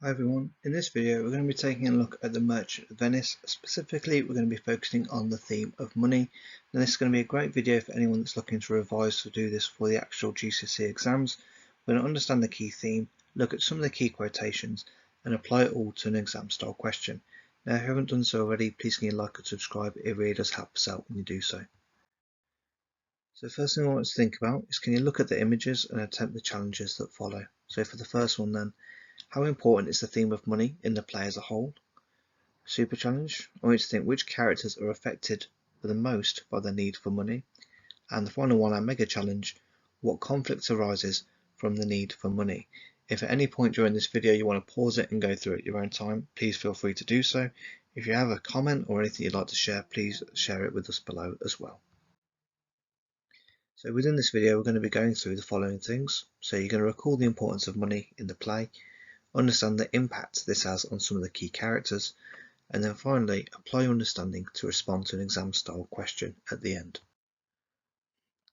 Hi everyone, in this video we're going to be taking a look at the Merchant of Venice. Specifically we're going to be focusing on the theme of money. Now this is going to be a great video for anyone that's looking to revise or do this for the actual GCSE exams. We're going to understand the key theme, look at some of the key quotations and apply it all to an exam style question. Now if you haven't done so already, please can you like and subscribe, it really does help us out when you do so. So the first thing I want us to think about is, can you look at the images and attempt the challenges that follow. So for the first one then, how important is the theme of money in the play as a whole? Super challenge, I want you to think which characters are affected the most by the need for money. And the final one, our mega challenge, what conflict arises from the need for money? If at any point during this video you want to pause it and go through it at your own time, please feel free to do so. If you have a comment or anything you'd like to share, please share it with us below as well. So within this video we're going to be going through the following things. So you're going to recall the importance of money in the play, understand the impact this has on some of the key characters, and then finally apply your understanding to respond to an exam style question at the end.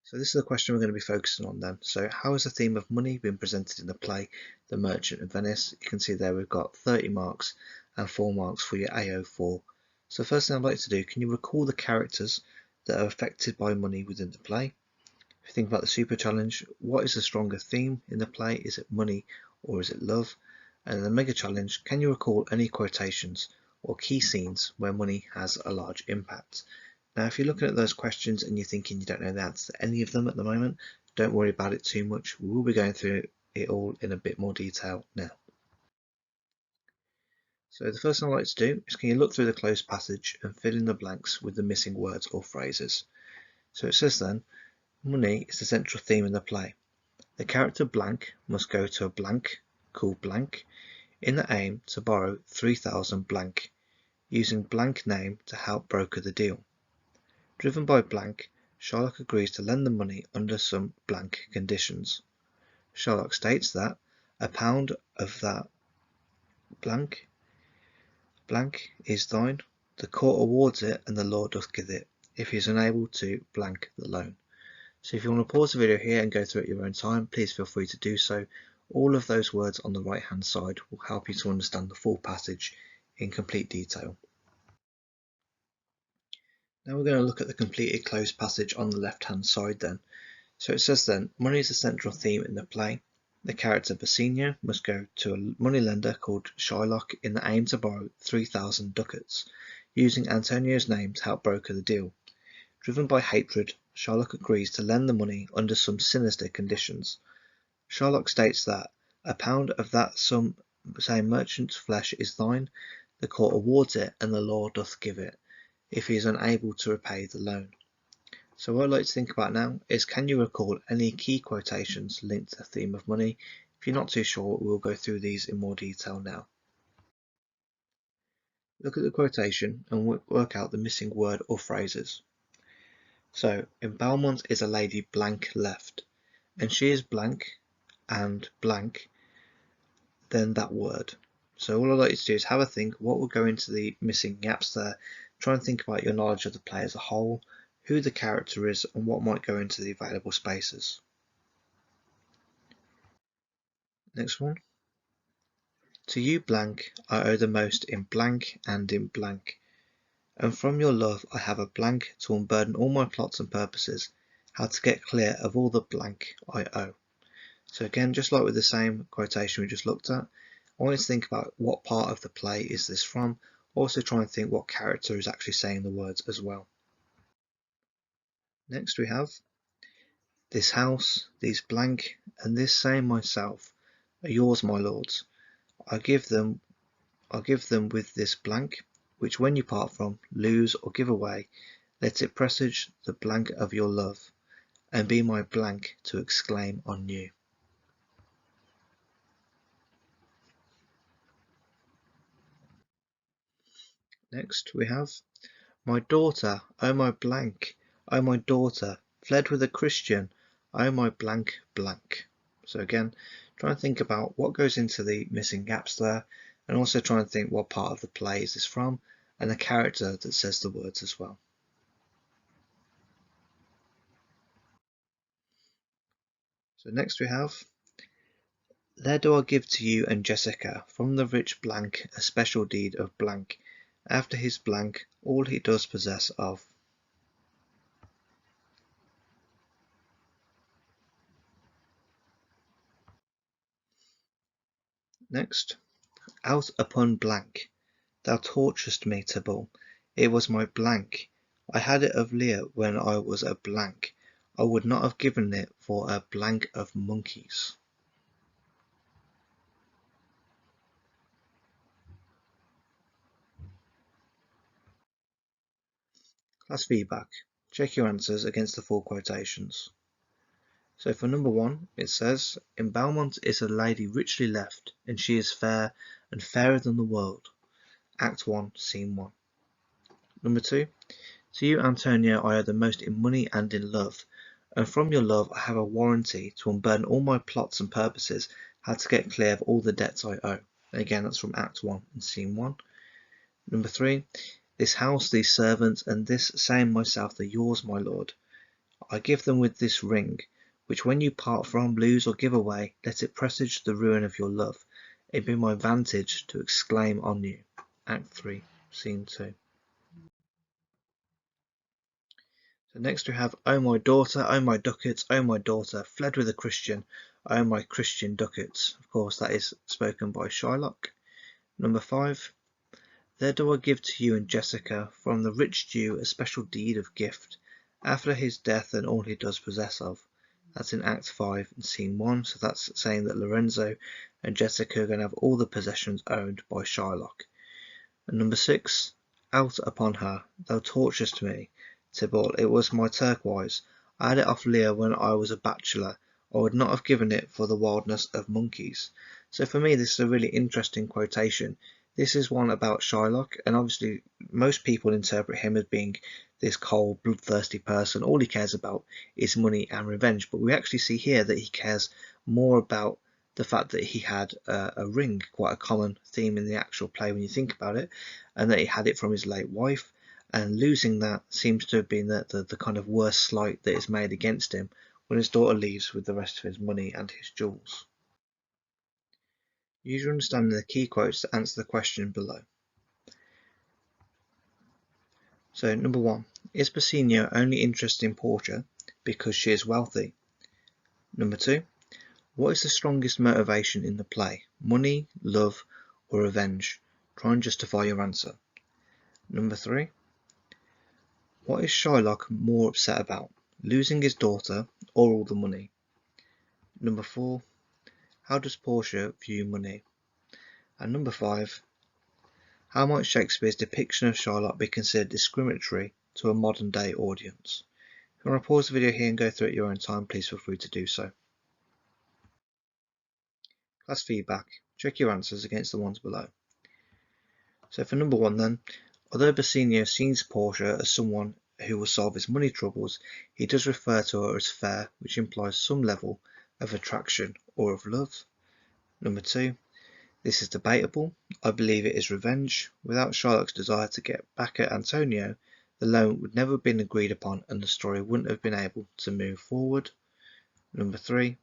So this is the question we're going to be focusing on then. So how has the theme of money been presented in the play The Merchant of Venice? You can see there we've got 30 marks and 4 marks for your AO4. So first thing I'd like to do, can you recall the characters that are affected by money within the play? If you think about the super challenge, what is the stronger theme in the play? Is it money or is it love? And the mega challenge, can you recall any quotations or key scenes where money has a large impact? Now if you're looking at those questions and you're thinking you don't know the answer to any of them at the moment, don't worry about it too much. We will be going through it all in a bit more detail now. So the first thing I'd like to do is, can you look through the closed passage and fill in the blanks with the missing words or phrases? So it says then, money is the central theme in the play. The character blank must go to a blank called blank in the aim to borrow 3,000 blank, using blank name to help broker the deal. Driven by blank, Shylock agrees to lend the money under some blank conditions. Shylock states that a pound of that blank is thine. The court awards it and the law doth give it, if he is unable to blank the loan. So if you want to pause the video here and go through it at your own time, please feel free to do so. All of those words on the right hand side will help you to understand the full passage in complete detail. Now we're going to look at the completed closed passage on the left hand side then. So it says then, money is the central theme in the play. The character Bassanio must go to a moneylender called Shylock in the aim to borrow 3,000 ducats, using Antonio's name to help broker the deal. Driven by hatred, Shylock agrees to lend the money under some sinister conditions. Shylock states that a pound of that sum, say merchant's flesh, is thine. The court awards it and the law doth give it, if he is unable to repay the loan. So what I'd like to think about now is, can you recall any key quotations linked to the theme of money? If you're not too sure, we'll go through these in more detail now. Look at the quotation and work out the missing word or phrases. So, in Belmont is a lady blank left, and she is blank and blank, then that word. So all I'd like you to do is have a think what will go into the missing gaps there. Try and think about your knowledge of the play as a whole, who the character is, and what might go into the available spaces. Next one. To you blank I owe the most in blank and in blank, and from your love I have a blank to unburden all my plots and purposes, how to get clear of all the blank I owe. So again, just like with the same quotation we just looked at, I want you to think about what part of the play is this from. Also try and think what character is actually saying the words as well. Next we have, this house, these blank, and this same myself are yours, my lords. I give them with this blank, which when you part from, lose or give away, let it presage the blank of your love, and be my blank to exclaim on you. Next we have, my daughter, oh my blank, oh my daughter, fled with a Christian, oh my blank blank. So again, try and think about what goes into the missing gaps there, and also try and think what part of the play is this from, and the character that says the words as well. So next we have, There do I give to you and Jessica from the rich blank a special deed of blank. After his blank, all he does possess of. Next, out upon blank. Thou torturest me, Tybalt. It was my blank. I had it of Lear when I was a blank. I would not have given it for a blank of monkeys. Class feedback. Check your answers against the full quotations. So for number 1, it says, in Belmont is a lady richly left, and she is fair, and fairer than the world. Act 1, Scene 1. Number 2, to you, Antonio, I owe the most in money and in love, and from your love I have a warranty to unburden all my plots and purposes, how to get clear of all the debts I owe. And again, that's from Act 1 and Scene 1. Number 3, this house, these servants, and this same myself are yours, my lord. I give them with this ring, which when you part from, lose, or give away, let it presage the ruin of your love. It be my vantage to exclaim on you. Act 3, Scene 2. So next we have, O my daughter, O my ducats, O my daughter, fled with a Christian, O my Christian ducats. Of course, that is spoken by Shylock. Number 5, there do I give to you and Jessica from the rich Jew a special deed of gift, after his death and all he does possess of. That's in Act 5 and Scene 1, so that's saying that Lorenzo and Jessica are going to have all the possessions owned by Shylock. And number 6, out upon her, thou torturest me, Tybalt, it was my turquoise. I had it off Lear when I was a bachelor. I would not have given it for the wildness of monkeys. So for me, this is a really interesting quotation. This is one about Shylock, and obviously most people interpret him as being this cold, bloodthirsty person. All he cares about is money and revenge. But we actually see here that he cares more about the fact that he had a ring, quite a common theme in the actual play when you think about it, and that he had it from his late wife. And losing that seems to have been the kind of worst slight that is made against him when his daughter leaves with the rest of his money and his jewels. Use your understanding of the key quotes to answer the question below. So number 1, is Bassanio only interested in Portia because she is wealthy? Number 2, what is the strongest motivation in the play? Money, love, or revenge? Try and justify your answer. Number 3, what is Shylock more upset about? Losing his daughter or all the money? Number 4, how does Portia view money? And number 5, how might Shakespeare's depiction of Shylock be considered discriminatory to a modern day audience? If you want to pause the video here and go through it at your own time, please feel free to do so. Class feedback. Check your answers against the ones below. So for number 1 then, although Bassanio sees Portia as someone who will solve his money troubles, he does refer to her as fair, which implies some level of attraction or of love. Number 2, this is debatable. I believe it is revenge. Without Shylock's desire to get back at Antonio, the loan would never have been agreed upon and the story wouldn't have been able to move forward. Number 3,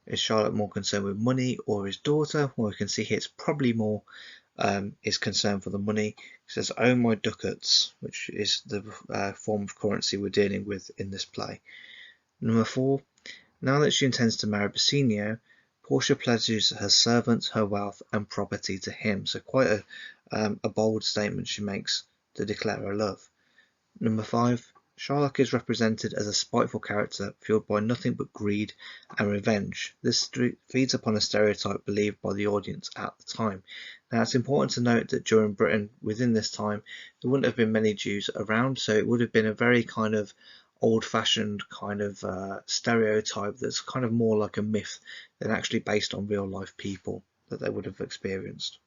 is Shylock more concerned with money or his daughter? Well, we can see here it's probably more his concern for the money. It says, oh my ducats, which is the form of currency we're dealing with in this play. Number 4, now that she intends to marry Bassanio, Portia pledges her servants, her wealth, and property to him. So quite a bold statement she makes to declare her love. Number 5, Shylock is represented as a spiteful character fueled by nothing but greed and revenge. This feeds upon a stereotype believed by the audience at the time. Now it's important to note that during Britain, within this time, there wouldn't have been many Jews around, so it would have been a very kind of old-fashioned kind of stereotype that's kind of more like a myth than actually based on real life people that they would have experienced.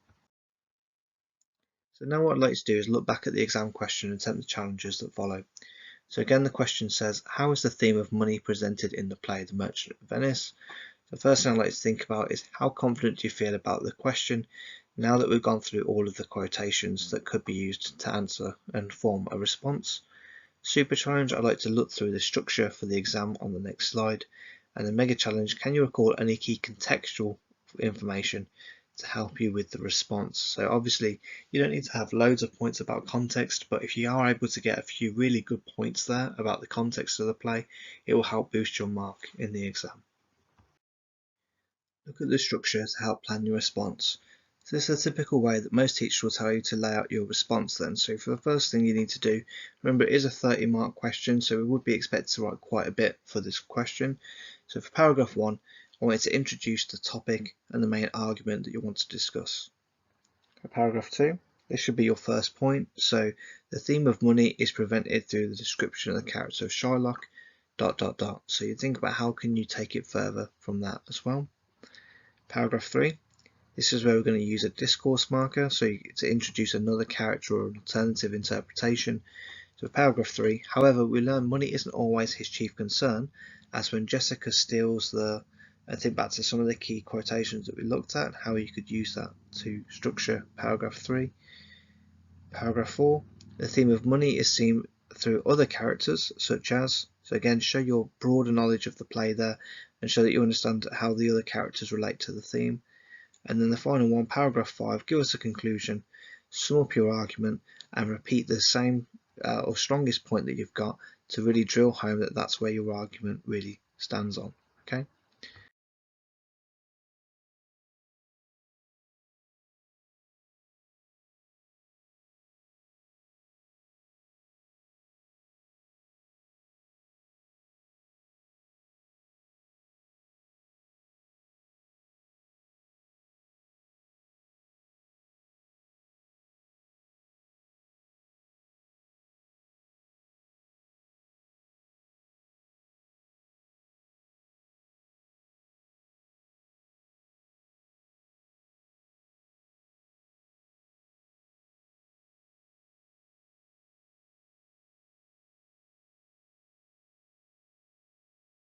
So now what I'd like to do is look back at the exam question and attempt the challenges that follow. So again, the question says, how is the theme of money presented in the play The Merchant of Venice? The first thing I'd like to think about is how confident do you feel about the question now that we've gone through all of the quotations that could be used to answer and form a response. Super challenge, I'd like to look through the structure for the exam on the next slide. And the mega challenge, can you recall any key contextual information to help you with the response? So obviously you don't need to have loads of points about context, but if you are able to get a few really good points there about the context of the play, it will help boost your mark in the exam. Look at the structure to help plan your response. So this is a typical way that most teachers will tell you to lay out your response then. So for the first thing you need to do, remember it is a 30-mark question, so we would be expected to write quite a bit for this question. So for paragraph 1, I want you to introduce the topic and the main argument that you want to discuss. For paragraph 2, this should be your first point. So the theme of money is presented through the description of the character of Shylock, ... So you think about how can you take it further from that as well. Paragraph 3, this is where we're going to use a discourse marker, so to introduce another character or an alternative interpretation. So paragraph 3, however, we learn money isn't always his chief concern, as when Jessica steals and think back to some of the key quotations that we looked at, how you could use that to structure paragraph 3. Paragraph 4, the theme of money is seen through other characters, such as, so again, show your broader knowledge of the play there, and show that you understand how the other characters relate to the theme. And then the final one, paragraph 5, give us a conclusion, sum up your argument, and repeat the same or strongest point that you've got to really drill home that that's where your argument really stands on. Okay.